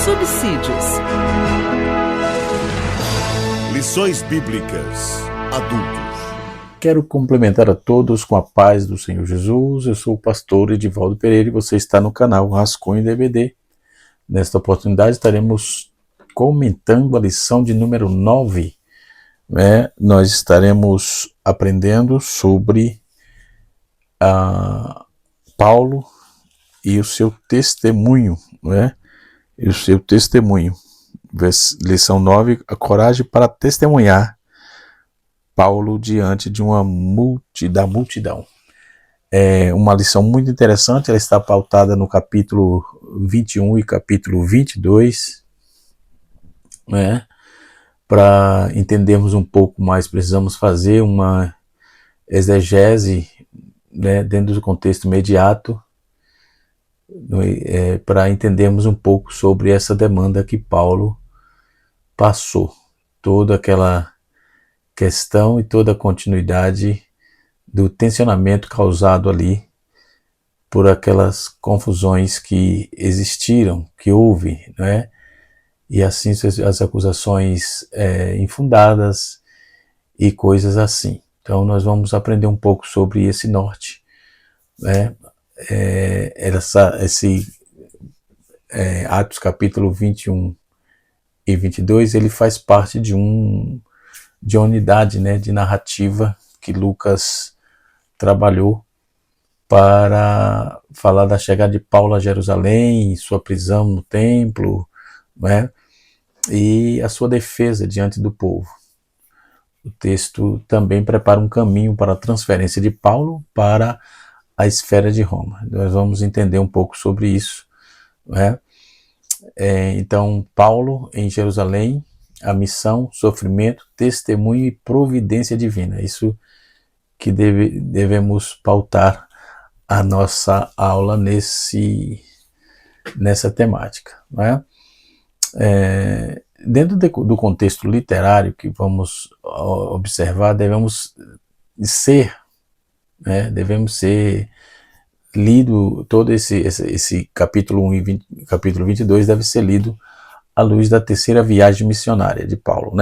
subsídios. Lições Bíblicas Adultos. Quero cumprimentar a todos com a paz do Senhor Jesus. Eu sou o pastor Edivaldo Pereira e você está no canal Rascunho DBD. Nesta oportunidade estaremos comentando a lição de número 9. Nós estaremos aprendendo sobre Paulo e o seu testemunho, E o seu testemunho. Lição 9, a coragem para testemunhar. Paulo diante de da multidão. É uma lição muito interessante, ela está pautada no capítulo 21 e capítulo 22. Para entendermos um pouco mais, precisamos fazer uma exegese, dentro do contexto imediato, para entendermos um pouco sobre essa demanda que Paulo passou, toda aquela questão e toda a continuidade do tensionamento causado ali por aquelas confusões que existiram, que houve, e assim as acusações infundadas e coisas assim. Então nós vamos aprender um pouco sobre esse norte, Atos capítulo 21 e 22, ele faz parte de uma unidade, de narrativa que Lucas trabalhou para falar da chegada de Paulo a Jerusalém, sua prisão no templo, e a sua defesa diante do povo. O texto também prepara um caminho para a transferência de Paulo para a esfera de Roma. Nós vamos entender um pouco sobre isso. Então, Paulo em Jerusalém, a missão, sofrimento, testemunho e providência divina. Isso que devemos pautar a nossa aula nessa temática. Dentro do contexto literário que vamos observar, devemos ser lido, todo esse capítulo 1 e capítulo 22 deve ser lido à luz da terceira viagem missionária de Paulo,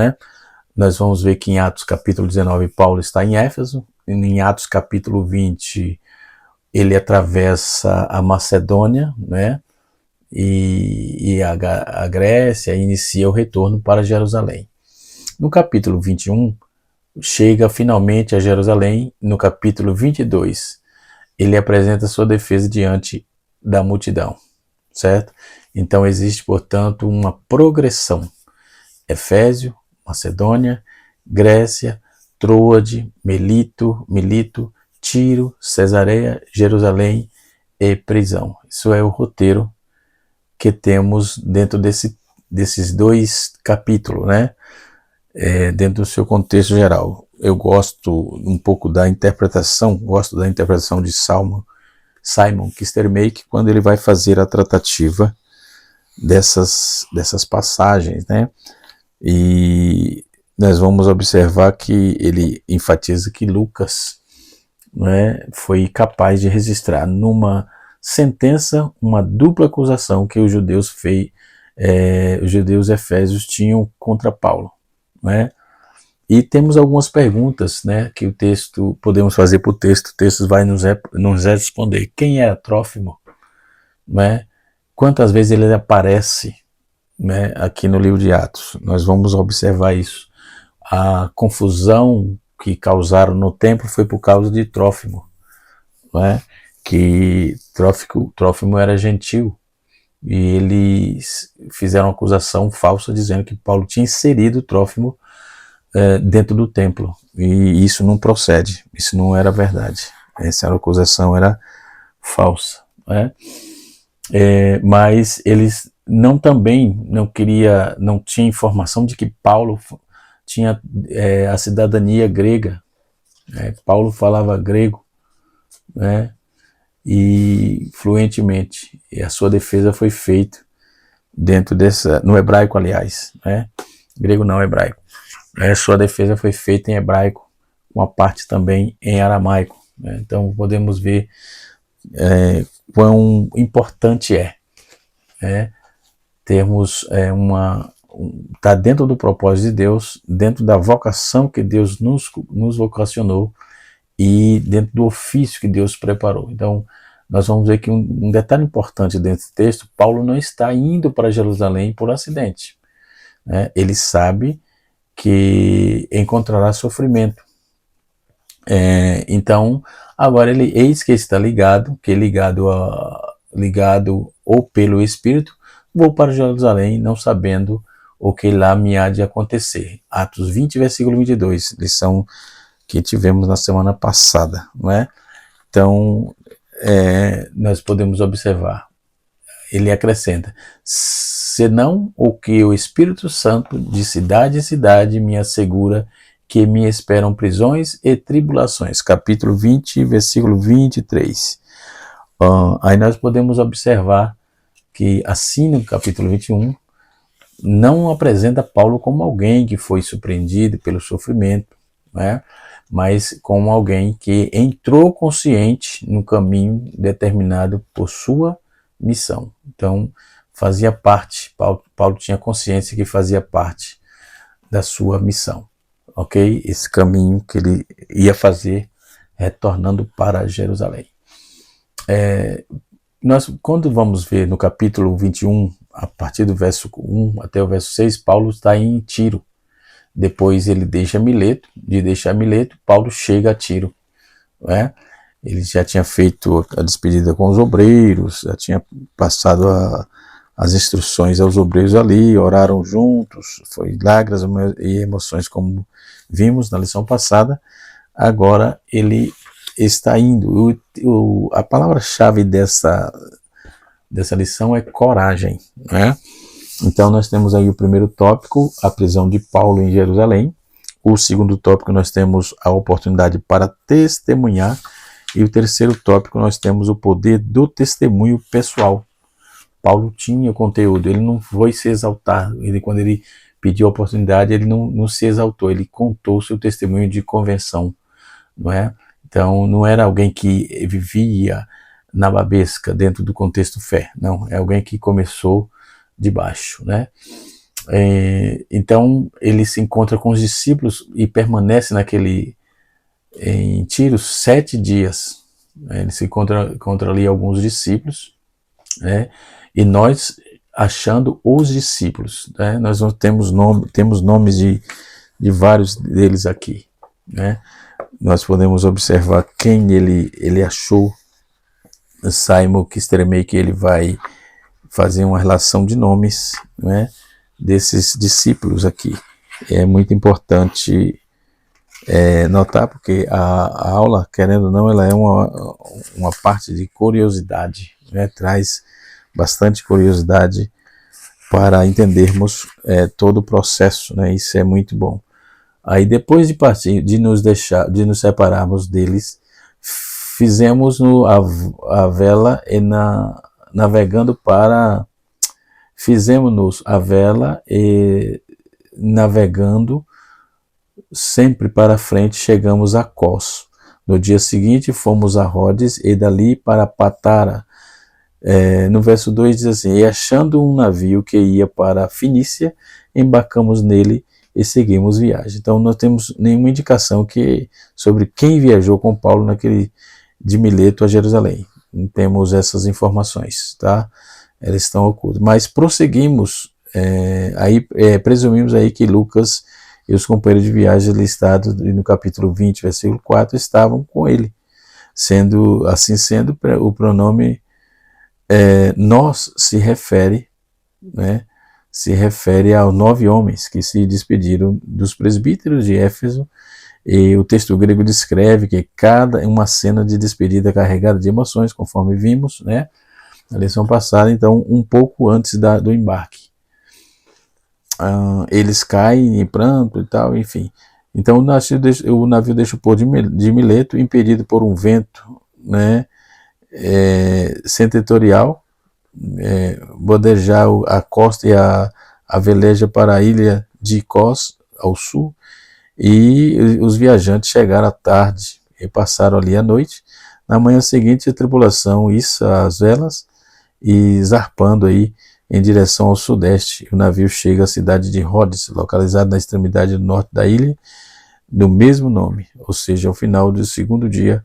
Nós vamos ver que em Atos capítulo 19 Paulo está em Éfeso, em Atos capítulo 20 ele atravessa a Macedônia, e a Grécia, e inicia o retorno para Jerusalém. No capítulo 21 chega finalmente a Jerusalém. No capítulo 22 ele apresenta sua defesa diante da multidão, certo? Então existe, portanto, uma progressão: Efésio, Macedônia, Grécia, Troade, Milito, Tiro, Cesareia, Jerusalém e prisão. Isso é o roteiro que temos dentro desses dois capítulos, dentro do seu contexto geral. Eu gosto um pouco da interpretação, de Simon Kistemaker, quando ele vai fazer a tratativa dessas passagens, E nós vamos observar que ele enfatiza que Lucas, foi capaz de registrar numa sentença uma dupla acusação que os judeus efésios tinham contra Paulo, E temos algumas perguntas, que podemos fazer para o texto. O texto vai nos responder. Quem era Trófimo? Quantas vezes ele aparece, aqui no livro de Atos? Nós vamos observar isso. A confusão que causaram no templo foi por causa de Trófimo, que Trófimo era gentil, e eles fizeram uma acusação falsa dizendo que Paulo tinha inserido Trófimo dentro do templo, e isso não procede, isso não era verdade, essa acusação era falsa, mas eles não tinham informação de que Paulo tinha a cidadania grega, Paulo falava grego, e fluentemente, e a sua defesa foi feita no hebraico, aliás, grego não, hebraico. Sua defesa foi feita em hebraico, com a parte também em aramaico. Então podemos ver quão importante é termos tá dentro do propósito de Deus, dentro da vocação que Deus nos vocacionou e dentro do ofício que Deus preparou. Então, nós vamos ver que um detalhe importante desse texto, Paulo não está indo para Jerusalém por acidente, né? Ele sabe que encontrará sofrimento. Então, agora eis que está ligado ou pelo Espírito, vou para Jerusalém, não sabendo o que lá me há de acontecer. Atos 20, versículo 22, lição que tivemos na semana passada, não é? Então, nós podemos observar, ele acrescenta, senão o que o Espírito Santo de cidade em cidade me assegura que me esperam prisões e tribulações. Capítulo 20, versículo 23. Aí nós podemos observar que assim no capítulo 21, não apresenta Paulo como alguém que foi surpreendido pelo sofrimento, né? Mas como alguém que entrou consciente no caminho determinado por sua missão. Então, fazia parte, Paulo tinha consciência que fazia parte da sua missão, ok? Esse caminho que ele ia fazer retornando para Jerusalém. Nós, quando vamos ver no capítulo 21, a partir do verso 1 até o verso 6, Paulo está em Tiro. Depois ele deixa Mileto, Paulo chega a Tiro, né? Ele já tinha feito a despedida com os obreiros, já tinha passado as instruções aos obreiros ali, oraram juntos, foi lágrimas e emoções como vimos na lição passada. Agora ele está indo. A palavra-chave dessa lição é coragem, né? Então nós temos aí o primeiro tópico, a prisão de Paulo em Jerusalém. O segundo tópico nós temos a oportunidade para testemunhar. E o terceiro tópico nós temos o poder do testemunho pessoal. Paulo tinha conteúdo, ele não foi se exaltar. Quando ele pediu a oportunidade, ele não se exaltou, ele contou seu testemunho de convenção, não é? Então não era alguém que vivia na babesca dentro do contexto fé, não, é alguém que começou de baixo, né? Então ele se encontra com os discípulos e permanece em Tiro 7 dias. Ele se encontra ali alguns discípulos, né? E nós achando os discípulos, né? Nós não temos nomes de vários deles aqui, né? Nós podemos observar quem ele achou. Simon Kisteremei, que ele vai fazer uma relação de nomes, né, desses discípulos aqui. É muito importante notar, porque a aula, querendo ou não, ela é uma parte de curiosidade, né, traz bastante curiosidade para entendermos todo o processo, né, isso é muito bom. Aí depois de partir, de nos separarmos deles, fizemos a vela e fizemos a vela e navegando sempre para frente chegamos a Cos. No dia seguinte fomos a Rhodes e dali para Patara. No verso 2 diz assim, e achando um navio que ia para Finícia, embarcamos nele e seguimos viagem. Então não temos nenhuma indicação sobre quem viajou com Paulo de Mileto a Jerusalém. Não temos essas informações, tá? Elas estão ocultas. Mas prosseguimos, presumimos aí que Lucas e os companheiros de viagem listados no capítulo 20, versículo 4, estavam com ele. Assim sendo, o pronome nós se refere, né? Se refere aos 9 homens que se despediram dos presbíteros de Éfeso. E o texto grego descreve que uma cena de despedida carregada de emoções, conforme vimos, né, na lição passada, então um pouco antes do embarque. Eles caem em pranto e tal, enfim. Então o navio deixa o porto de Mileto, impedido por um vento, né, setentrional, bodejar a costa e a veleja para a ilha de Cos, ao sul. E os viajantes chegaram à tarde e passaram ali a noite. Na manhã seguinte, a tripulação issa as velas e zarpando aí em direção ao sudeste. O navio chega à cidade de Rhodes, localizada na extremidade norte da ilha, do mesmo nome, ou seja, ao final do segundo dia,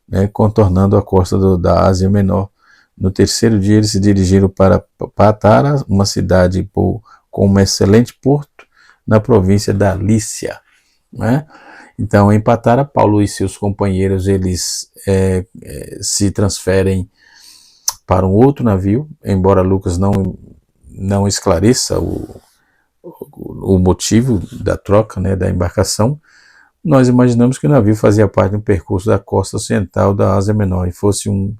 né, contornando a costa da Ásia Menor. No terceiro dia, eles se dirigiram para Patara, uma cidade com um excelente porto na província da Lícia, né? Então, em Patara, Paulo e seus companheiros eles se transferem para um outro navio, embora Lucas não esclareça o motivo da troca, né, da embarcação. Nós imaginamos que o navio fazia parte de um percurso da costa ocidental da Ásia Menor e fosse um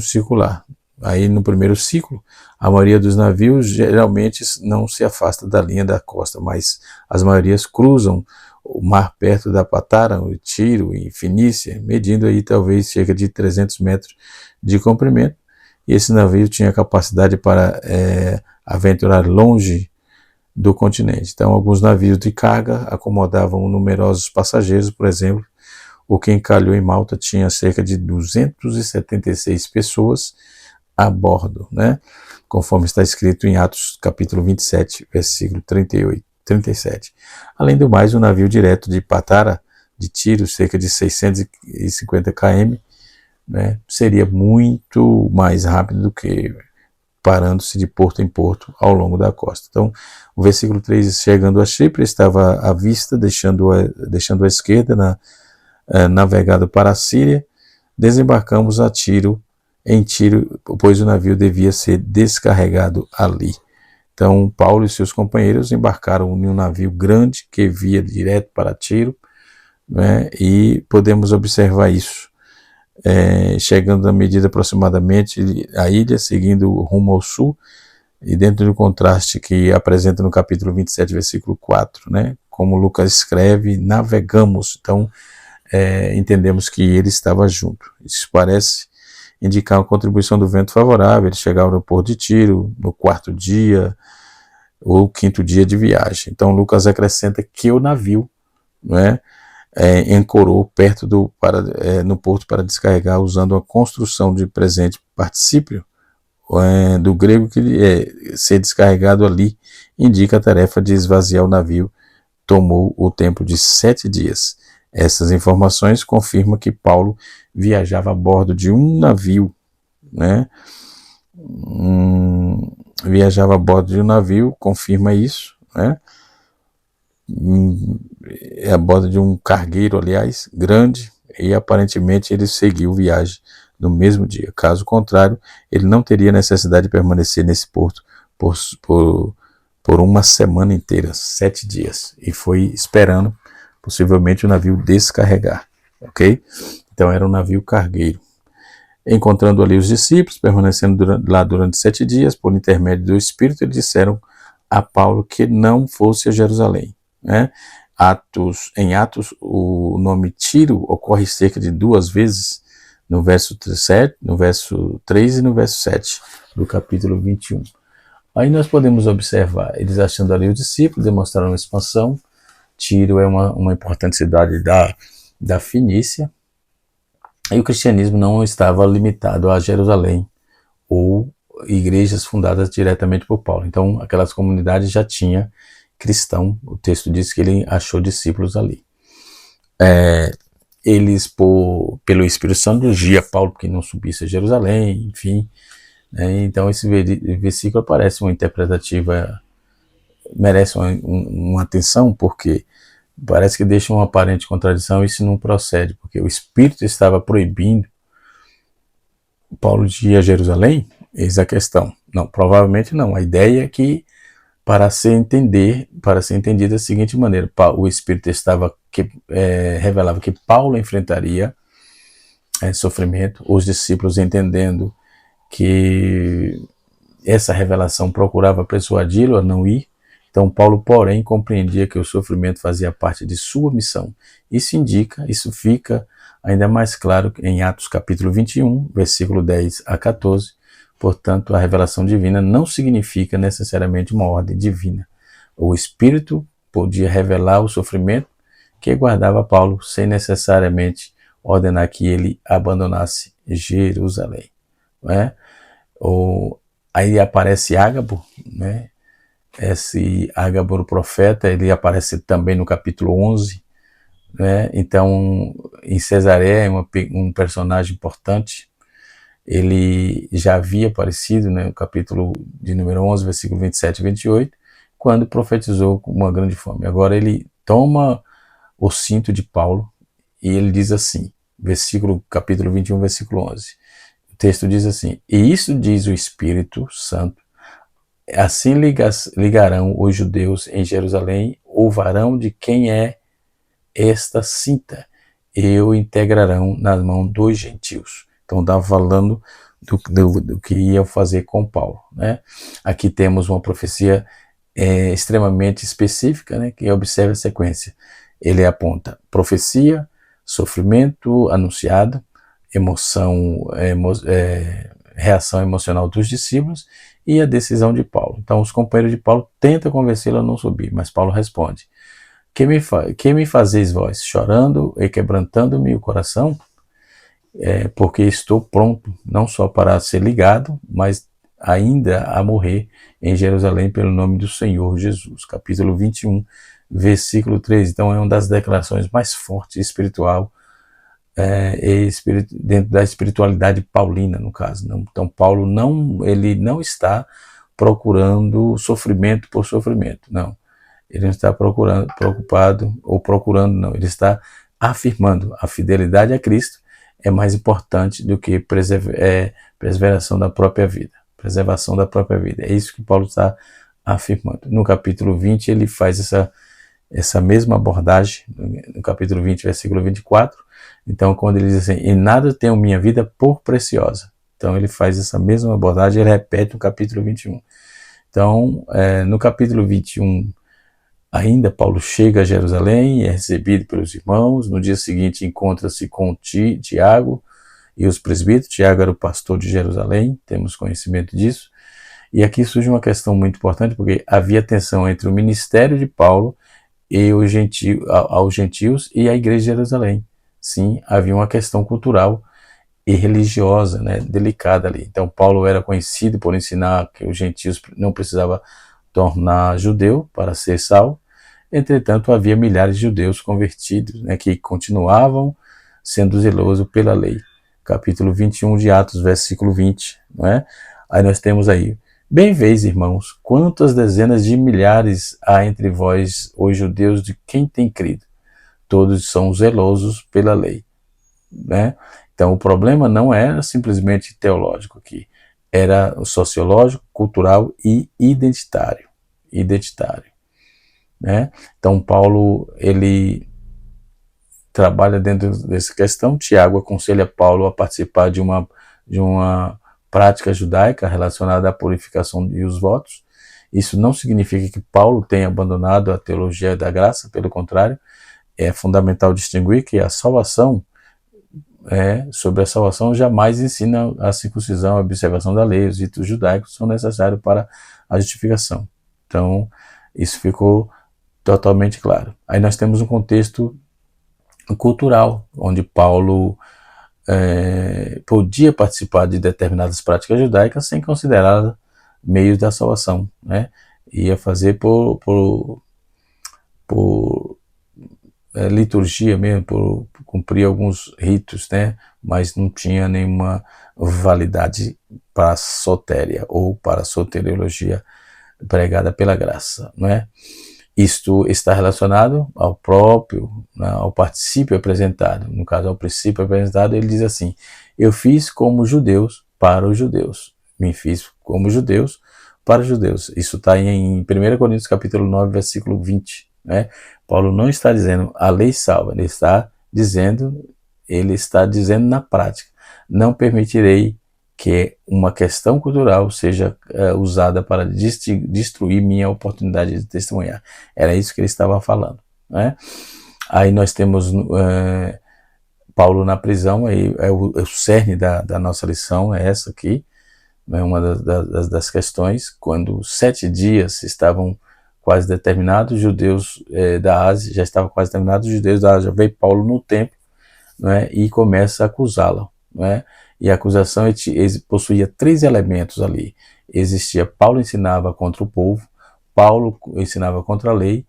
circular. Aí no primeiro ciclo, a maioria dos navios geralmente não se afasta da linha da costa, mas as maiorias cruzam o mar perto da Patara, o Tiro e Fenícia, medindo aí talvez cerca de 300 metros de comprimento. E esse navio tinha capacidade para aventurar longe do continente. Então, alguns navios de carga acomodavam numerosos passageiros, por exemplo, o que encalhou em Malta tinha cerca de 276 pessoas a bordo, né? Conforme está escrito em Atos capítulo 27, versículo 37. Além do mais, o navio direto de Patara, de Tiro, cerca de 650 km, né, seria muito mais rápido do que parando-se de porto em porto ao longo da costa. Então, o versículo 3, chegando a Chipre, estava à vista, deixando à esquerda, navegado para a Síria, desembarcamos em Tiro, pois o navio devia ser descarregado ali. Então, Paulo e seus companheiros embarcaram em um navio grande que via direto para Tiro, né, e podemos observar isso. Chegando a medida aproximadamente a ilha, seguindo rumo ao sul, e dentro do contraste que apresenta no capítulo 27, versículo 4, né, como Lucas escreve, navegamos, então entendemos que ele estava junto. Isso parece indicar a contribuição do vento favorável. Eles chegaram no porto de Tiro no quarto dia ou quinto dia de viagem. Então Lucas acrescenta que o navio, né, ancorou perto no porto para descarregar, usando a construção de presente particípio do grego, que ser descarregado ali indica a tarefa de esvaziar o navio. Tomou o tempo de 7 dias. Essas informações confirmam que Paulo viajava a bordo de um navio, né? Viajava a bordo de um navio, confirma isso, né? A bordo de um cargueiro, aliás, grande, e aparentemente ele seguiu viagem no mesmo dia. Caso contrário, ele não teria necessidade de permanecer nesse porto por uma semana inteira, 7 dias, e foi esperando possivelmente o navio descarregar, ok? Então era um navio cargueiro. Encontrando ali os discípulos, permanecendo lá durante 7 dias, por intermédio do Espírito, eles disseram a Paulo que não fosse a Jerusalém, né? Em Atos, o nome Tiro ocorre cerca de 2 vezes, no verso 3 e no verso 7 do capítulo 21. Aí nós podemos observar, eles achando ali os discípulos, demonstraram uma expansão. Tiro é uma importante cidade da Fenícia, e o cristianismo não estava limitado a Jerusalém ou igrejas fundadas diretamente por Paulo. Então, aquelas comunidades já tinham cristão. O texto diz que ele achou discípulos ali. Eles, pelo Espírito Santo, urgia Paulo que não subisse a Jerusalém, enfim, né? Então, esse versículo parece uma interpretativa, merece uma atenção, porque parece que deixa uma aparente contradição. Isso não procede, porque o Espírito estava proibindo Paulo de ir a Jerusalém. Eis a questão. Não, provavelmente não. A ideia é que, para ser entendida da seguinte maneira: o Espírito revelava que Paulo enfrentaria sofrimento, os discípulos entendendo que essa revelação procurava persuadi-lo a não ir. Então Paulo, porém, compreendia que o sofrimento fazia parte de sua missão. Isso fica ainda mais claro em Atos capítulo 21, versículo 10 a 14. Portanto, a revelação divina não significa necessariamente uma ordem divina. O Espírito podia revelar o sofrimento que guardava Paulo, sem necessariamente ordenar que ele abandonasse Jerusalém, não é? Aí aparece Ágabo, né? Esse Ágabo, o profeta, ele aparece também no capítulo 11, né? Então, em Cesareia é um personagem importante. Ele já havia aparecido, né, no capítulo de número 11, versículo 27 e 28, quando profetizou com uma grande fome. Agora ele toma o cinto de Paulo e ele diz assim, capítulo 21, versículo 11. O texto diz assim: e isso diz o Espírito Santo, assim ligarão os judeus em Jerusalém o varão de quem é esta cinta, e o integrarão nas mãos dos gentios. Então estava falando do que iam fazer com Paulo, né? Aqui temos uma profecia extremamente específica, né, que observa a sequência. Ele aponta profecia, sofrimento anunciado, reação emocional dos discípulos e a decisão de Paulo. Então os companheiros de Paulo tentam convencê-lo a não subir, mas Paulo responde: que me fazeis vós, chorando e quebrantando-me o coração? Porque estou pronto, não só para ser ligado, mas ainda a morrer em Jerusalém pelo nome do Senhor Jesus. Capítulo 21, versículo 13. Então é uma das declarações mais fortes espiritual, dentro da espiritualidade paulina, no caso. Então Paulo ele não está procurando sofrimento por sofrimento, não. Ele não está preocupado, ou procurando, não. Ele está afirmando a fidelidade a Cristo é mais importante do que preservação da própria vida. Preservação da própria vida. É isso que Paulo está afirmando. No capítulo 20, ele faz essa mesma abordagem, no capítulo 20, versículo 24. Então, quando ele diz assim: em nada tenho minha vida por preciosa. Então, ele faz essa mesma abordagem, ele repete no capítulo 21. Então, no capítulo 21, ainda Paulo chega a Jerusalém, é recebido pelos irmãos. No dia seguinte encontra-se com Tiago e os presbíteros. Tiago era o pastor de Jerusalém, temos conhecimento disso. E aqui surge uma questão muito importante, porque havia tensão entre o ministério de Paulo e aos gentios e a igreja de Jerusalém. Sim, havia uma questão cultural e religiosa, né, delicada ali. Então Paulo era conhecido por ensinar que os gentios não precisavam tornar judeu para ser salvo. Entretanto, havia milhares de judeus convertidos, né, que continuavam sendo zelosos pela lei. Capítulo 21 de Atos, versículo 20. Não é? Aí nós temos aí: bem veis, irmãos, quantas dezenas de milhares há entre vós, os judeus, de quem tem crido. Todos são zelosos pela lei. Né? Então o problema não era simplesmente teológico aqui. Era sociológico, cultural e identitário. Né? Então Paulo, ele trabalha dentro dessa questão. Tiago aconselha Paulo a participar de uma prática judaica relacionada à purificação e os votos. Isso não significa que Paulo tenha abandonado a teologia da graça, pelo contrário, é fundamental distinguir que a salvação, sobre a salvação, jamais ensina a circuncisão, a observação da lei. Os ritos judaicos são necessários para a justificação. Então, isso ficou totalmente claro. Aí nós temos um contexto cultural, onde Paulo podia participar de determinadas práticas judaicas sem considerar meios da salvação, né? Ia fazer por liturgia mesmo, por cumprir alguns ritos, né? Mas não tinha nenhuma validade para a sotéria ou para a soteriologia pregada pela graça, não é? Isto está relacionado ao ao particípio apresentado. No caso, ao princípio apresentado, ele diz assim: eu fiz como judeus para os judeus. Me fiz como judeus para os judeus. Isso está em 1 Coríntios capítulo 9, versículo 20. Né? Paulo não está dizendo a lei salva, ele está dizendo na prática: não permitirei que uma questão cultural seja usada para destruir minha oportunidade de testemunhar. Era isso que ele estava falando. Né? Aí nós temos Paulo na prisão, aí o cerne da nossa lição é essa aqui, né? Uma das questões, quando 7 dias estavam quase determinados, os judeus da Ásia já estavam quase terminados, os judeus da Ásia veio Paulo no templo, né, e começa a acusá-lo. Né? E a acusação possuía 3 elementos ali. Existia Paulo ensinava contra o povo, Paulo ensinava contra a lei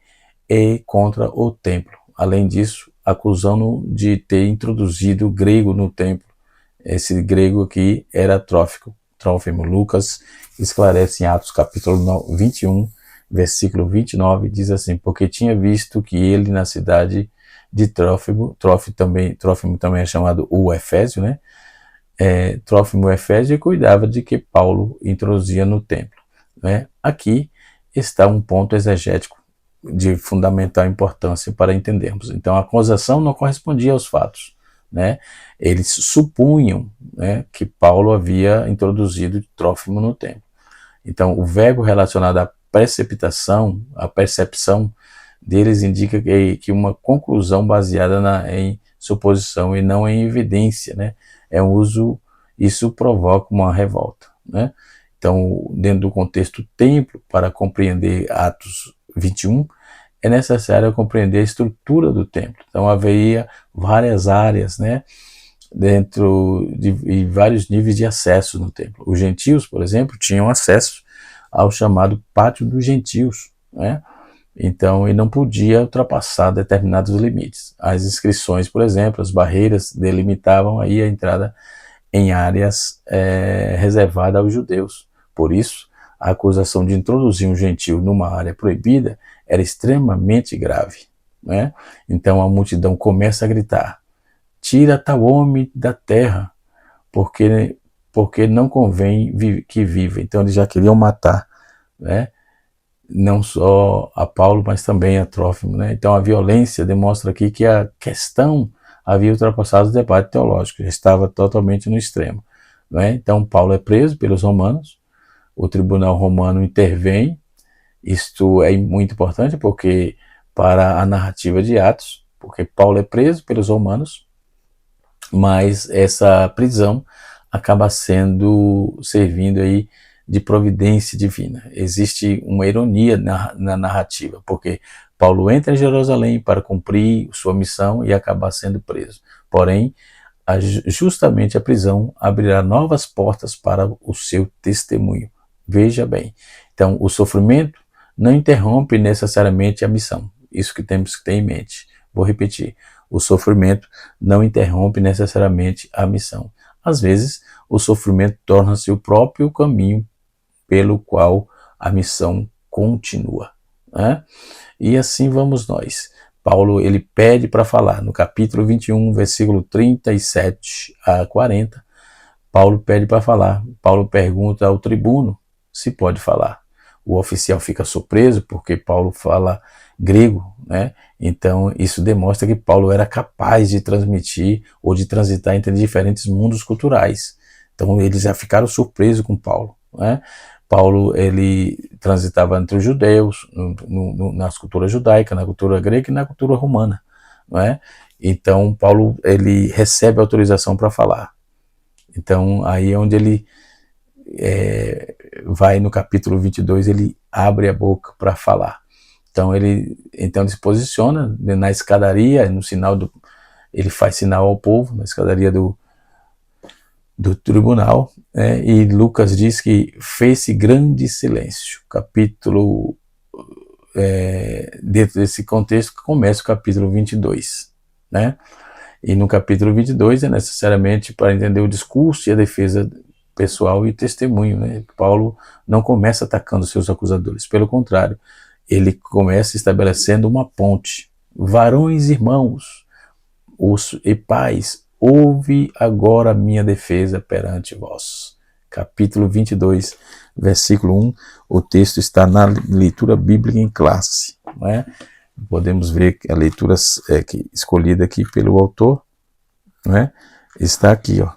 e contra o templo. Além disso, acusando-o de ter introduzido o grego no templo. Esse grego aqui era Trófimo. Lucas esclarece em Atos capítulo 21, versículo 29, diz assim: porque tinha visto que ele na cidade de Trófimo também é chamado o Efésio, né? Trófimo Efésio cuidava de que Paulo introduzia no templo, né? Aqui está um ponto exegético de fundamental importância para entendermos. Então, a acusação não correspondia aos fatos, né? Eles supunham, né, que Paulo havia introduzido Trófimo no templo. Então, o verbo relacionado à precipitação, a percepção deles indica que uma conclusão baseada em suposição e não em evidência, né? Isso provoca uma revolta, né? Então, dentro do contexto templo, para compreender Atos 21, é necessário compreender a estrutura do templo. Então, haveria várias áreas, né, e vários níveis de acesso no templo. Os gentios, por exemplo, tinham acesso ao chamado pátio dos gentios, né? Então, ele não podia ultrapassar determinados limites. As inscrições, por exemplo, as barreiras delimitavam aí a entrada em áreas reservadas aos judeus. Por isso, a acusação de introduzir um gentio numa área proibida era extremamente grave, né? Então, a multidão começa a gritar: tira tal homem da terra, porque não convém que viva. Então, eles já queriam matar, né? Não só a Paulo, mas também a Trófimo, né? Então, a violência demonstra aqui que a questão havia ultrapassado o debate teológico, já estava totalmente no extremo, né? Então, Paulo é preso pelos romanos, o tribunal romano intervém. Isto é muito importante porque para a narrativa de Atos, porque Paulo é preso pelos romanos, mas essa prisão acaba servindo aí de providência divina. Existe uma ironia na narrativa, porque Paulo entra em Jerusalém para cumprir sua missão e acaba sendo preso. Porém, justamente a prisão abrirá novas portas para o seu testemunho. Veja bem, então o sofrimento não interrompe necessariamente a missão. Isso que temos que ter em mente. Vou repetir. O sofrimento não interrompe necessariamente a missão. Às vezes, o sofrimento torna-se o próprio caminho pelo qual a missão continua, né? E assim vamos nós. Paulo, ele pede para falar. No capítulo 21, versículo 37 a 40, Paulo pede para falar. Paulo pergunta ao tribuno se pode falar. O oficial fica surpreso porque Paulo fala grego, né? Então, isso demonstra que Paulo era capaz de transmitir ou de transitar entre diferentes mundos culturais. Então, eles já ficaram surpresos com Paulo, né? Paulo, ele transitava entre os judeus, nas culturas judaicas, na cultura grega e na cultura romana, não é? Então, Paulo, ele recebe autorização para falar. Então, aí é onde ele vai no capítulo 22, ele abre a boca para falar. Então ele se posiciona na escadaria, no sinal ele faz sinal ao povo, na escadaria do tribunal, né? E Lucas diz que fez-se grande silêncio. Capítulo, dentro desse contexto, começa o capítulo 22, né? E no capítulo 22 é necessariamente para entender o discurso e a defesa pessoal e testemunho, né? Paulo não começa atacando seus acusadores, pelo contrário, ele começa estabelecendo uma ponte. Varões, irmãos e pais, ouve agora a minha defesa perante vós. Capítulo 22, versículo 1, o texto está na leitura bíblica em classe, né? Podemos ver que a leitura escolhida aqui pelo autor, né, está aqui, ó.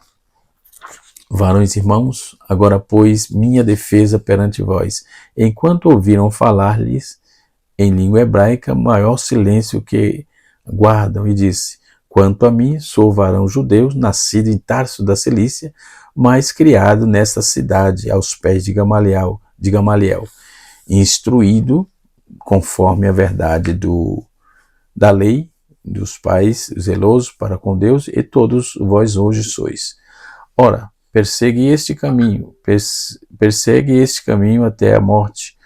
Varões, irmãos, agora pois minha defesa perante vós. Enquanto ouviram falar-lhes em língua hebraica, maior silêncio que guardam, e disse: quanto a mim, sou varão judeu, nascido em Tarso da Cilícia, mas criado nesta cidade, aos pés de Gamaliel, instruído conforme a verdade da lei dos pais, zeloso para com Deus, e todos vós hoje sois. Ora, persegue este caminho até a morte,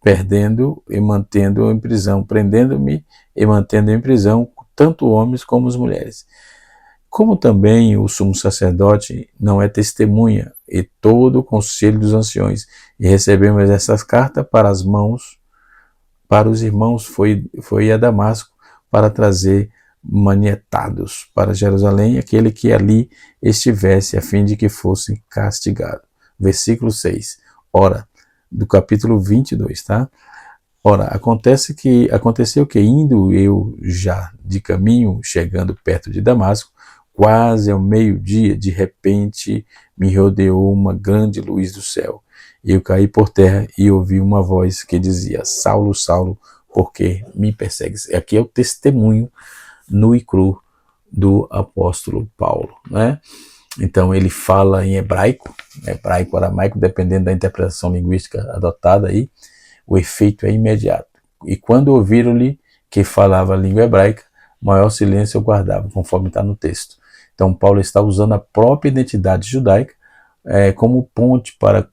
perdendo e mantendo em prisão, prendendo-me e mantendo em prisão tanto homens como as mulheres. Como também o sumo sacerdote não é testemunha, e todo o conselho dos anciões, e recebemos essas cartas para os irmãos, foi a Damasco para trazer manietados para Jerusalém aquele que ali estivesse, a fim de que fosse castigado. Versículo 6. Ora, do capítulo 22, tá? Ora, aconteceu que indo eu já de caminho, chegando perto de Damasco, quase ao meio-dia, de repente me rodeou uma grande luz do céu. Eu caí por terra e ouvi uma voz que dizia: Saulo, Saulo, por que me persegues? Aqui é o testemunho nu e cru do apóstolo Paulo, né? Então ele fala em hebraico, aramaico, dependendo da interpretação linguística adotada aí, o efeito é imediato. E quando ouviram-lhe que falava a língua hebraica, maior silêncio eu guardava, conforme está no texto. Então Paulo está usando a própria identidade judaica como ponte para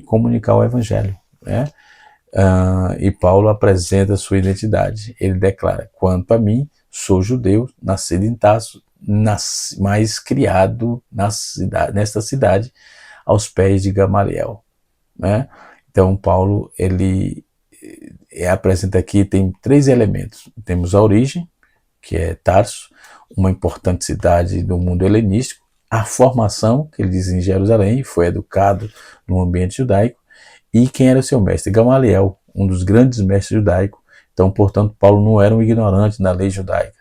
comunicar o evangelho, né? E Paulo apresenta sua identidade. Ele declara: quanto a mim, sou judeu, nascido em Tarso, mas criado nesta cidade, aos pés de Gamaliel, né? Então Paulo ele apresenta aqui, tem 3 elementos. Temos a origem, que é Tarso, uma importante cidade do mundo helenístico. A formação, que ele diz em Jerusalém, foi educado no ambiente judaico. E quem era o seu mestre? Gamaliel, um dos grandes mestres judaicos. Então, portanto, Paulo não era um ignorante da lei judaica.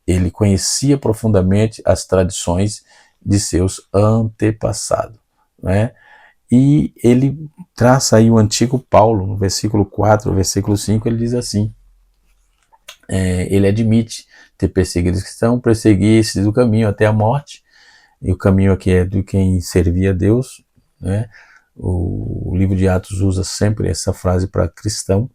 Ele conhecia profundamente as tradições de seus antepassados, né? E ele traça aí o antigo Paulo, no versículo 4, versículo 5, ele diz assim, ele admite ter perseguido os cristãos, perseguir-se do caminho até a morte, e o caminho aqui é de quem servia a Deus, né? O livro de Atos usa sempre essa frase para cristão,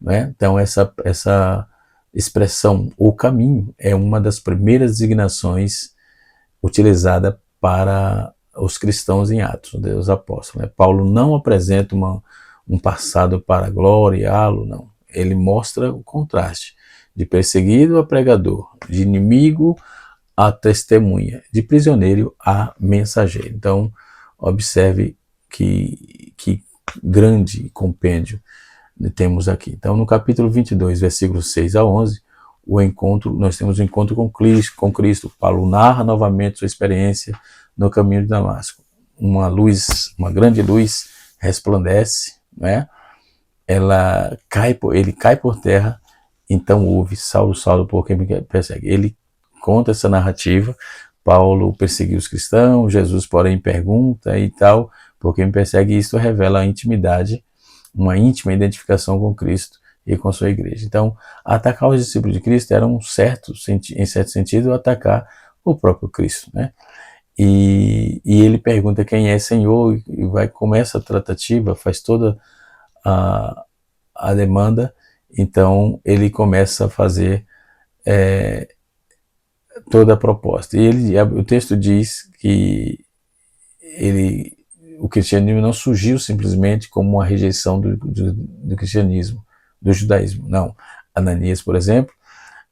né? Então essa expressão, o caminho, é uma das primeiras designações utilizada para os cristãos em Atos, dos apóstolos, né? Paulo não apresenta um passado para gloriá-lo, não. Ele mostra o contraste de perseguido a pregador, de inimigo a testemunha, de prisioneiro a mensageiro. Então, observe que grande compêndio temos aqui. Então, no capítulo 22, versículos 6 a 11, nós temos o encontro com Cristo. Paulo narra novamente sua experiência no caminho de Damasco. Uma grande luz resplandece, né? Ele cai por terra, então ouve: Saulo, Saulo, por que me persegue? Ele conta essa narrativa. Paulo perseguiu os cristãos, Jesus, porém, pergunta e tal, por que me persegue? Isso revela a intimidade, uma íntima identificação com Cristo e com sua igreja. Então, atacar os discípulos de Cristo era em certo sentido, atacar o próprio Cristo, né? E ele pergunta quem é Senhor, e começa a tratativa, faz toda a demanda. Então ele começa a fazer toda a proposta. E o texto diz que o cristianismo não surgiu simplesmente como uma rejeição do cristianismo, do judaísmo. Não. Ananias, por exemplo,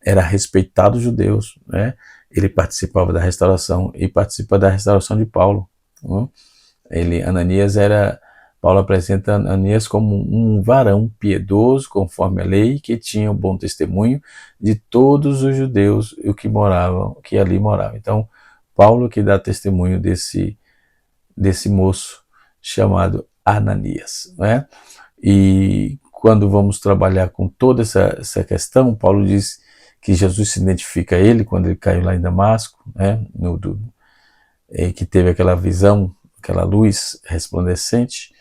era respeitado os judeus, né? Ele participava da restauração e participa da restauração de Paulo. Paulo apresenta Ananias como um varão piedoso, conforme a lei, que tinha um bom testemunho de todos os judeus que ali moravam. Então, Paulo que dá testemunho desse moço chamado Ananias, né? E quando vamos trabalhar com toda essa questão, Paulo diz que Jesus se identifica a ele quando ele caiu lá em Damasco, né? Que teve aquela visão, aquela luz resplandecente.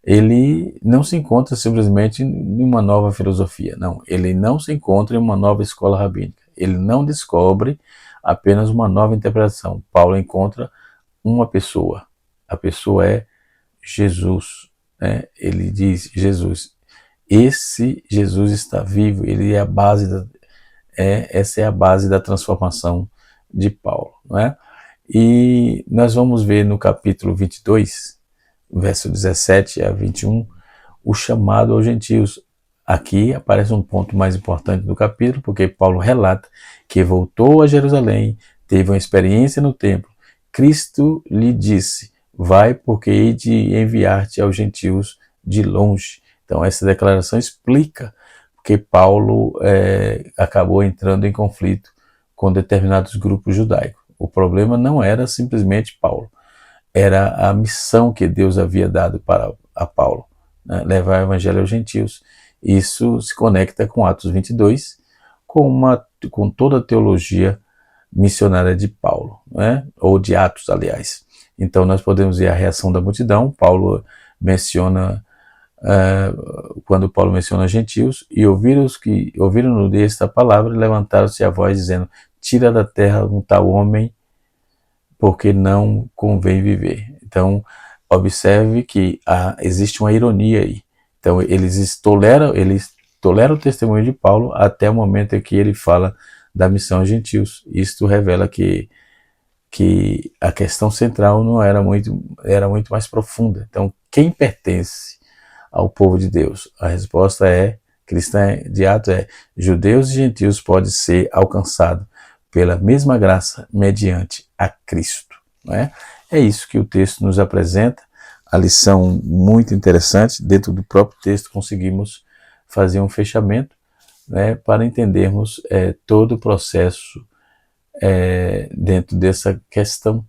Ele não se encontra simplesmente em uma nova filosofia, não. Ele não se encontra em uma nova escola rabínica. Ele não descobre apenas uma nova interpretação. Paulo encontra uma pessoa. A pessoa é Jesus, né? Ele diz: Jesus. Esse Jesus está vivo. Ele é a base essa é a base da transformação de Paulo, não é? E nós vamos ver no capítulo 22, verso 17 a 21, o chamado aos gentios. Aqui aparece um ponto mais importante do capítulo, porque Paulo relata que voltou a Jerusalém, teve uma experiência no templo. Cristo lhe disse: vai, porque hei de enviar-te aos gentios de longe. Então essa declaração explica que Paulo acabou entrando em conflito com determinados grupos judaicos. O problema não era simplesmente Paulo, era a missão que Deus havia dado para a Paulo, né? Levar o evangelho aos gentios. Isso se conecta com Atos 22, com toda a teologia missionária de Paulo, né? Ou de Atos, aliás. Então nós podemos ver a reação da multidão. Paulo menciona, quando Paulo menciona gentios, e ouviram esta palavra, levantaram-se a voz dizendo: tira da terra um tal homem, porque não convém viver. Então observe que existe uma ironia aí. Então eles toleram o testemunho de Paulo até o momento em que ele fala da missão aos gentios. Isto revela que a questão central não era muito mais profunda. Então, quem pertence ao povo de Deus? A resposta cristã de Atos judeus e gentios podem ser alcançados pela mesma graça mediante a Cristo. Não é? É isso que o texto nos apresenta. A lição muito interessante. Dentro do próprio texto conseguimos fazer um fechamento, né, para entendermos todo o processo dentro dessa questão.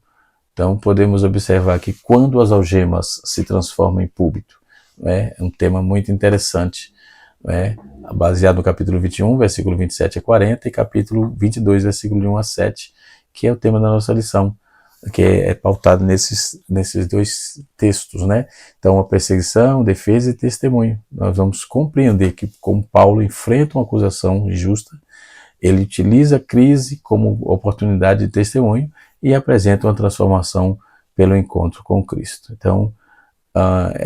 Então podemos observar que quando as algemas se transformam em púlpito, é um tema muito interessante, baseado no capítulo 21, versículo 27 a 40, e capítulo 22, versículo 1 a 7, que é o tema da nossa lição, que é pautado nesses dois textos, né? Então, a perseguição, defesa e testemunho. Nós vamos compreender que, como Paulo enfrenta uma acusação injusta, ele utiliza a crise como oportunidade de testemunho e apresenta uma transformação pelo encontro com Cristo. Então,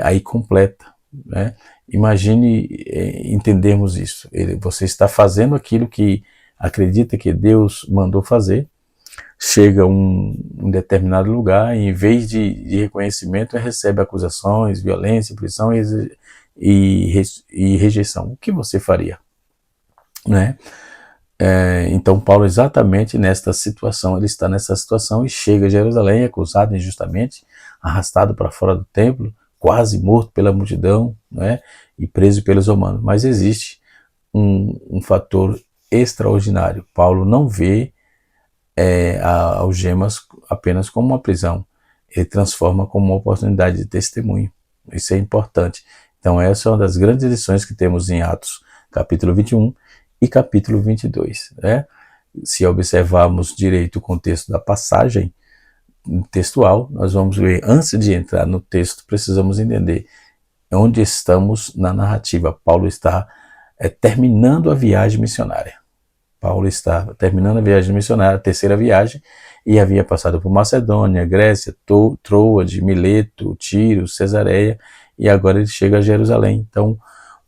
aí completa, né? Imagine entendermos isso. Você está fazendo aquilo que acredita que Deus mandou fazer, chega a um determinado lugar e, em vez de reconhecimento, recebe acusações, violência, prisão e rejeição. O que você faria? Né? Então Paulo exatamente nesta situação, ele está nessa situação e chega a Jerusalém acusado injustamente, arrastado para fora do templo, quase morto pela multidão, né? E preso pelos romanos. Mas existe um fator extraordinário. Paulo não vê algemas apenas como uma prisão, ele transforma como uma oportunidade de testemunho. Isso é importante. Então essa é uma das grandes lições que temos em Atos capítulo 21 e capítulo 22. Né? Se observarmos direito o contexto da passagem textual, nós vamos ver, antes de entrar no texto, precisamos entender onde estamos na narrativa. Paulo está terminando a viagem missionária. Paulo está terminando a viagem missionária, a terceira viagem, e havia passado por Macedônia, Grécia, Troade, Mileto, Tiro, Cesareia, e agora ele chega a Jerusalém. Então,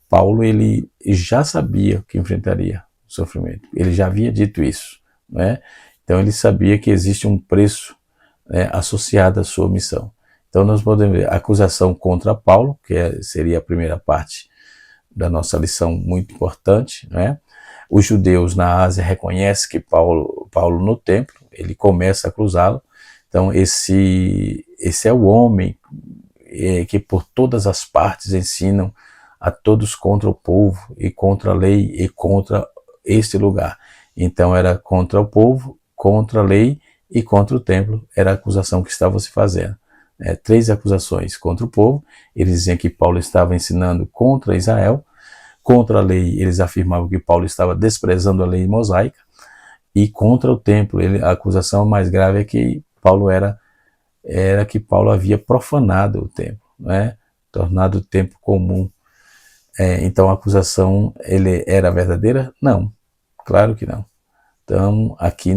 Paulo ele já sabia que enfrentaria o sofrimento. Ele já havia dito isso, né? Então, ele sabia que existe um preço associado à sua missão. Então, nós podemos ver a acusação contra Paulo, que seria a primeira parte da nossa lição muito importante, né? Os judeus na Ásia reconhecem que Paulo no templo, ele começa a cruzá-lo. Então esse é o homem que por todas as partes ensinam a todos contra o povo e contra a lei e contra este lugar. Então era contra o povo, contra a lei e contra o templo, era a acusação que estava se fazendo. 3 acusações contra o povo. Eles diziam que Paulo estava ensinando contra Israel. Contra a lei, eles afirmavam que Paulo estava desprezando a lei mosaica, e contra o templo, a acusação mais grave é que Paulo era que Paulo havia profanado o templo, né? Tornado o templo comum. Então a acusação era verdadeira? Não, claro que não. Então aqui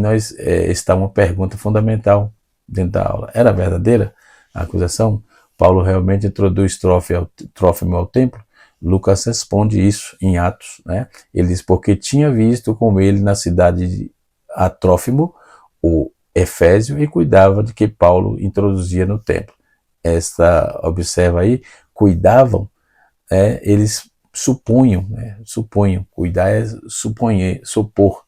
está uma pergunta fundamental dentro da aula. Era verdadeira a acusação? Paulo realmente introduz Trófimo ao templo? Lucas responde isso em Atos, né? Ele diz, porque tinha visto com ele na cidade a Trófimo, o Efésio e cuidava de que Paulo introduzia no templo. Observa aí, cuidavam, eles supunham, cuidar é supor,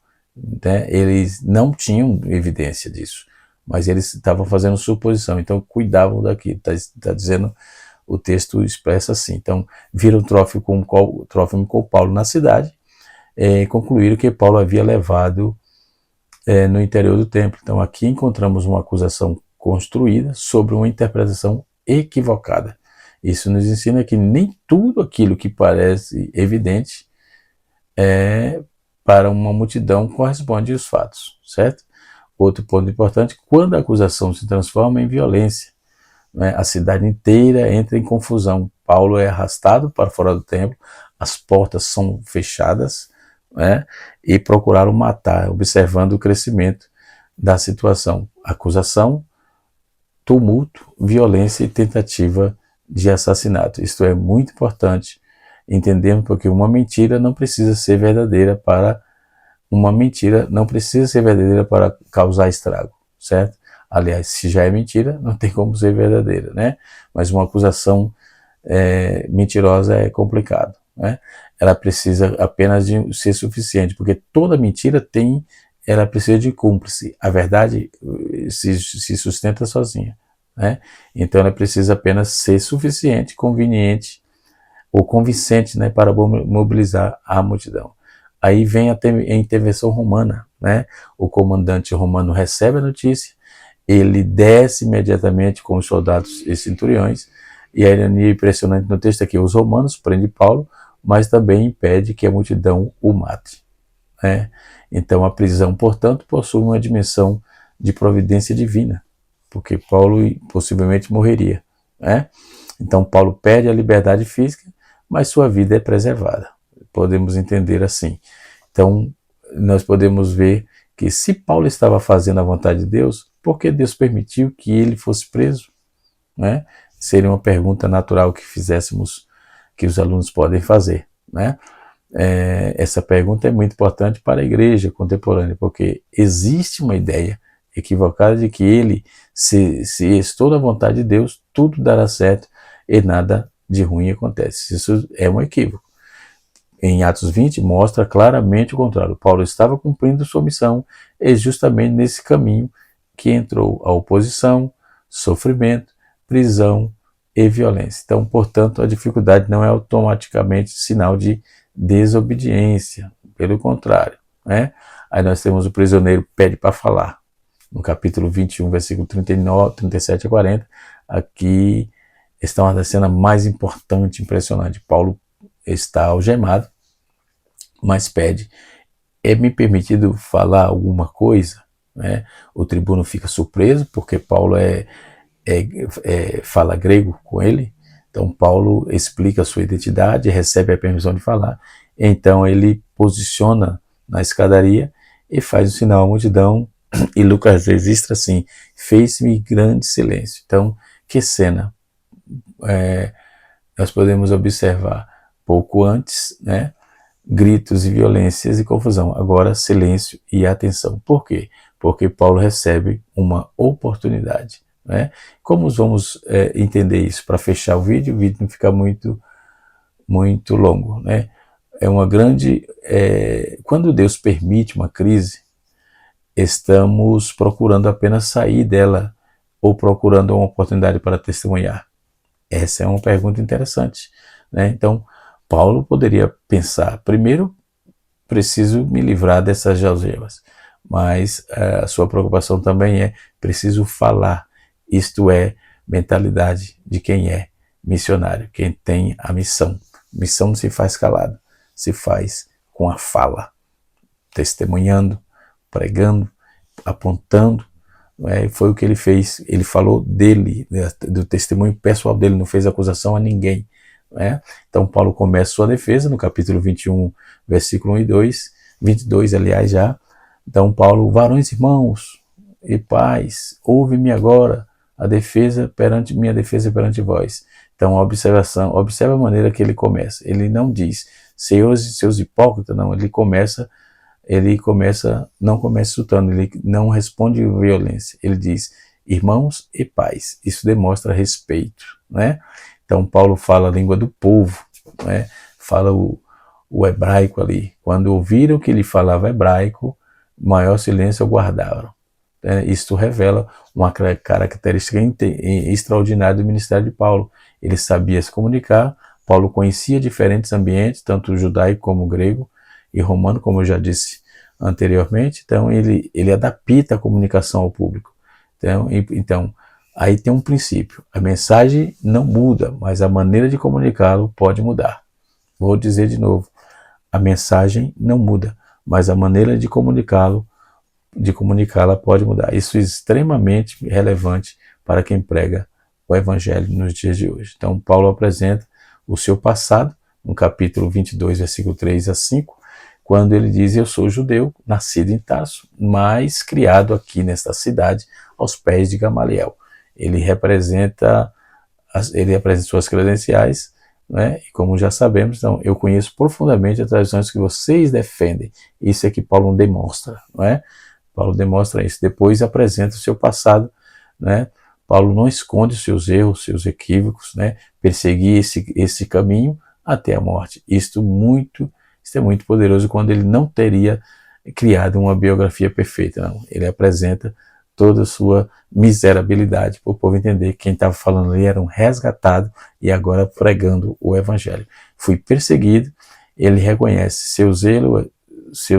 né? Eles não tinham evidência disso, mas eles estavam fazendo suposição, então cuidavam daquilo, está dizendo, o texto expressa assim. Então, viram Trófimo com Paulo na cidade, concluíram que Paulo havia levado no interior do templo. Então, aqui encontramos uma acusação construída sobre uma interpretação equivocada. Isso nos ensina que nem tudo aquilo que parece evidente para uma multidão corresponde aos fatos, certo? Outro ponto importante, quando a acusação se transforma em violência, a cidade inteira entra em confusão. Paulo é arrastado para fora do templo, as portas são fechadas, e procuraram matar, observando o crescimento da situação. Acusação, tumulto, violência e tentativa de assassinato. Isto é muito importante entendermos, porque uma mentira não precisa ser verdadeira para causar estrago, certo? Aliás, se já é mentira, não tem como ser verdadeira, né? Mas uma acusação mentirosa é complicado, né? Ela precisa apenas de ser suficiente, porque toda mentira ela precisa de cúmplice. A verdade se sustenta sozinha, né? Então ela precisa apenas ser suficiente, conveniente ou convincente, né, para mobilizar a multidão. Aí vem a intervenção romana, né? O comandante romano recebe a notícia, ele desce imediatamente com os soldados e centuriões, e a ironia impressionante no texto é que os romanos prendem Paulo, mas também impede que a multidão o mate, né? Então a prisão, portanto, possui uma dimensão de providência divina, porque Paulo possivelmente morreria, né? Então Paulo perde a liberdade física, mas sua vida é preservada. Podemos entender assim. Então nós podemos ver que se Paulo estava fazendo a vontade de Deus, por que Deus permitiu que ele fosse preso, né? Seria uma pergunta natural que fizéssemos, que os alunos podem fazer, né? Essa pergunta é muito importante para a igreja contemporânea, porque existe uma ideia equivocada de que se estou na vontade de Deus, tudo dará certo e nada de ruim acontece. Isso é um equívoco. Em Atos 20 mostra claramente o contrário. Paulo estava cumprindo sua missão e justamente nesse caminho que entrou a oposição, sofrimento, prisão e violência. Então, portanto, a dificuldade não é automaticamente sinal de desobediência, pelo contrário, né? Aí nós temos o prisioneiro pede para falar. No capítulo 21, versículo 39, 37 a 40, aqui está uma das cenas mais importantes, impressionante. Paulo está algemado, mas pede, me permitido falar alguma coisa, né? O tribuno fica surpreso, porque Paulo fala grego com ele. Então Paulo explica a sua identidade, recebe a permissão de falar, então ele posiciona na escadaria e faz o sinal à multidão, e Lucas registra assim, fez-me grande silêncio. Então, que cena nós podemos observar pouco antes, né? Gritos e violências e confusão, agora silêncio e atenção. Por quê? Porque Paulo recebe uma oportunidade, né? Como vamos entender isso? Para fechar o vídeo não fica muito longo, né? Quando Deus permite uma crise, estamos procurando apenas sair dela ou procurando uma oportunidade para testemunhar? Essa é uma pergunta interessante, né? Então Paulo poderia pensar, primeiro preciso me livrar dessas algemas, mas a sua preocupação também preciso falar. Isto é mentalidade de quem é missionário, quem tem a missão. Missão não se faz calado, se faz com a fala, testemunhando, pregando, apontando. Foi o que ele fez. Ele falou dele, do testemunho pessoal dele, não fez acusação a ninguém. Então Paulo começa sua defesa no capítulo 21, versículo 1 e 2, 22, aliás, já. Então Paulo, varões irmãos e pais, ouve-me agora minha defesa perante vós. Então observa a maneira que ele começa. Ele não diz, senhores e seus hipócritas, não, ele começa ele não começa insultando, ele não responde violência. Ele diz irmãos e pais. Isso demonstra respeito, né? Então Paulo fala a língua do povo, né? Fala o hebraico ali. Quando ouviram que ele falava hebraico, maior silêncio guardaram. Isto revela uma característica extraordinária do ministério de Paulo. Ele sabia se comunicar. Paulo conhecia diferentes ambientes, tanto judaico como grego e romano, como eu já disse anteriormente. Então ele adapta a comunicação ao público. Então aí tem um princípio. A mensagem não muda, mas a maneira de comunicá-lo pode mudar. Vou dizer de novo. A mensagem não muda, mas a maneira de comunicá-la pode mudar. Isso é extremamente relevante para quem prega o Evangelho nos dias de hoje. Então, Paulo apresenta o seu passado, no capítulo 22, versículo 3 a 5, quando ele diz, eu sou judeu, nascido em Tarso, mas criado aqui nesta cidade, aos pés de Gamaliel. Ele apresenta suas credenciais, né? E como já sabemos, então, eu conheço profundamente as tradições que vocês defendem. Isso é que Paulo demonstra, não é? Paulo demonstra isso. Depois apresenta o seu passado, né? Paulo não esconde os seus erros, seus equívocos, né? Perseguir esse caminho até a morte. Isso é muito poderoso quando ele não teria criado uma biografia perfeita, não. Ele apresenta toda a sua miserabilidade para o povo entender que quem estava falando ali era um resgatado e agora pregando o Evangelho. Fui perseguido, ele reconhece seu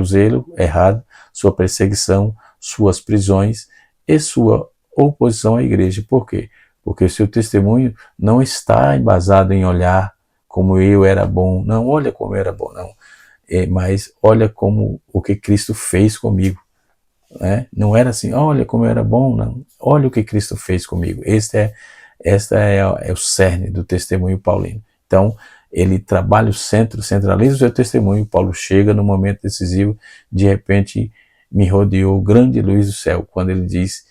zelo errado, sua perseguição, suas prisões e sua oposição à igreja. Por quê? Porque o seu testemunho não está embasado em olhar como eu era bom, não, olha como eu era bom, não, mas olha como o que Cristo fez comigo. Não era assim, olha como eu era bom, não. Olha o que Cristo fez comigo. Este é o cerne do testemunho paulino. Então, ele trabalha o centraliza o seu testemunho. Paulo chega no momento decisivo, de repente me rodeou grande luz do céu, quando ele diz,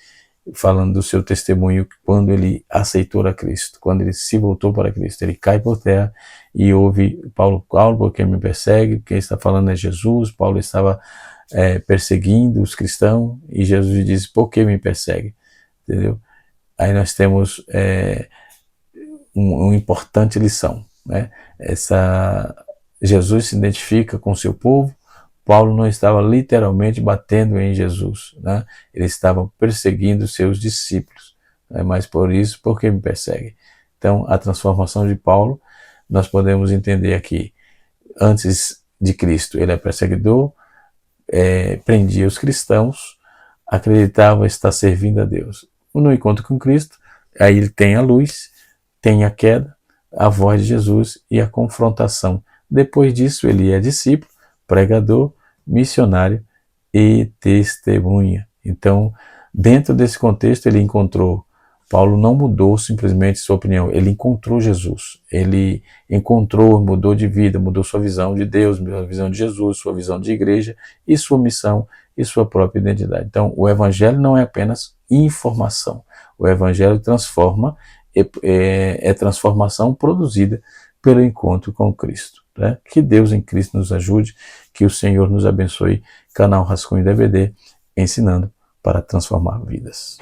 falando do seu testemunho, quando ele aceitou a Cristo, quando ele se voltou para Cristo, ele cai por terra e ouve Paulo, por que me persegue? Quem está falando é Jesus. Paulo estava perseguindo os cristãos e Jesus diz, por que me persegue? Entendeu? Aí nós temos uma importante lição, né? Jesus se identifica com o seu povo. Paulo não estava literalmente batendo em Jesus, né? Ele estava perseguindo seus discípulos, né? Mas por que me persegue? Então a transformação de Paulo, nós podemos entender aqui, antes de Cristo ele é perseguidor, prendia os cristãos, acreditava estar servindo a Deus. No encontro com Cristo, aí ele tem a luz, tem a queda, a voz de Jesus e a confrontação. Depois disso, ele é discípulo, pregador, missionário e testemunha. Então, dentro desse contexto, ele encontrou, Paulo não mudou simplesmente sua opinião, ele encontrou Jesus, ele mudou de vida, mudou sua visão de Deus, sua visão de Jesus, sua visão de igreja e sua missão e sua própria identidade. Então, o Evangelho não é apenas informação, o Evangelho transforma, é transformação produzida pelo encontro com Cristo, né? Que Deus em Cristo nos ajude, que o Senhor nos abençoe. Canal Rascunho DVD, ensinando para transformar vidas.